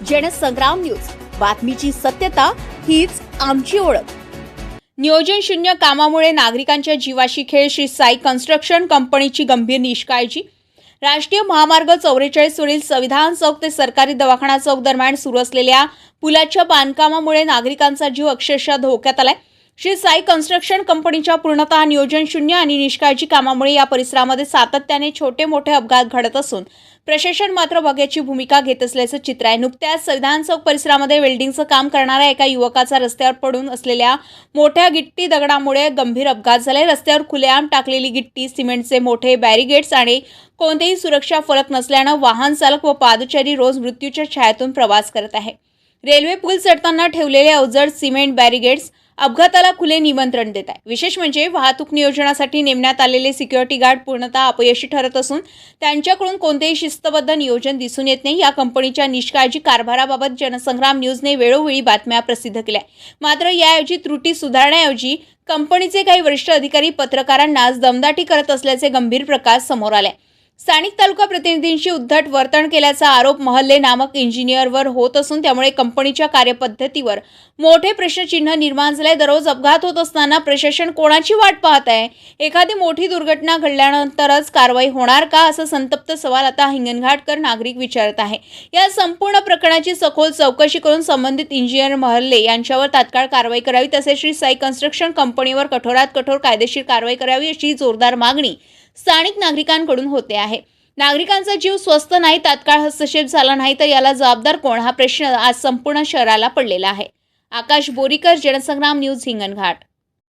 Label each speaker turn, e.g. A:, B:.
A: Jansangram news, बातमीची सत्यता हीच आमची ओळख। नियोजन शून्य कामामुळे नागरिकांच्या जीवाशी खेळ, श्री साई कन्स्ट्रक्शन कंपनीची गंभीर निष्काळजी। राष्ट्रीय महामार्ग 44 वरील संविधान चौक ते सरकारी दवाखाना चौक दरम्यान सुरू असलेल्या पुलाच्या बांधकामामुळे नागरिकांचा जीव अक्षरशः धोक्यात आलाय। श्री साई कन्स्ट्रक्शन कंपनीच्या पूर्णतः नियोजन शून्य आणि निष्काळजी कामामुळे या परिसरामध्ये सातत्याने छोटे मोठे अपघात घडत असून प्रशासन मात्र बघ्याची भूमिका घेत असल्याचं चित्र आहे। नुकत्याच संविधान चौक परिसरामध्ये वेल्डिंगचं काम करणाऱ्या एका युवकाचा रस्त्यावर पडून असलेल्या मोठ्या गिट्टी दगडामुळे गंभीर अपघात झाले। रस्त्यावर खुलेआम टाकलेली गिट्टी, सिमेंटचे मोठे बॅरिगेड्स आणि कोणतेही सुरक्षा फलक नसल्यानं वाहन चालक व पादचारी रोज मृत्यूच्या छायेतून प्रवास करत आहे। रेल्वे पूल चढताना ठेवलेले अवजड सिमेंट बॅरिगेड्स अपघाताला खुले निमंत्रण देत आहे। विशेष म्हणजे वाहतूक नियोजनासाठी नेमण्यात आलेले सिक्युरिटी गार्ड पूर्णतः अपयशी ठरत असून त्यांच्याकडून कोणतेही शिस्तबद्ध नियोजन दिसून येत नाही। या कंपनीच्या निष्काळजी कारभाराबाबत जनसंग्राम न्यूजने वेळोवेळी बातम्या प्रसिद्ध केल्या, मात्र याऐवजी त्रुटी सुधारण्याऐवजी कंपनीचे काही वरिष्ठ अधिकारी पत्रकारांना दमदाटी करत असल्याचे गंभीर प्रकार समोर आले। स्थानिक तालुका प्रतिनिधींशी उद्धट वर्तन केल्याचा आरोप महल्ले नामक इंजिनियरवर होत असून त्यामुळे कंपनीच्या कार्यपद्धतीवर मोठे प्रश्नचिन्ह निर्माण झाले। दररोज अपघात होत असताना प्रशासन कोणाची वाट पाहत आहे? एखादी मोठी दुर्घटना घडल्यानंतरच कारवाई होणार का, असा संतप्त सवाल आता हिंगणघाटकर नागरिक विचारत आहे। या संपूर्ण प्रकरणाची सखोल चौकशी करून संबंधित इंजिनियर महल्ले यांच्यावर तात्काळ कारवाई करावी, तसेच श्री साई कन्स्ट्रक्शन कंपनीवर कठोरात कठोर कायदेशीर कारवाई करावी अशी जोरदार मागणी स्थानिक नागरिकांकडून होते आहे। नागरिकांचा जीव स्वस्त नाही, तात्काळ हस्तक्षेप झाला नाही तर याला जबाबदार कोण, हा प्रश्न आज संपूर्ण शहराला पडलेला आहे। आकाश बोरीकर, जनसंग्राम न्यूज, हिंगणघाट।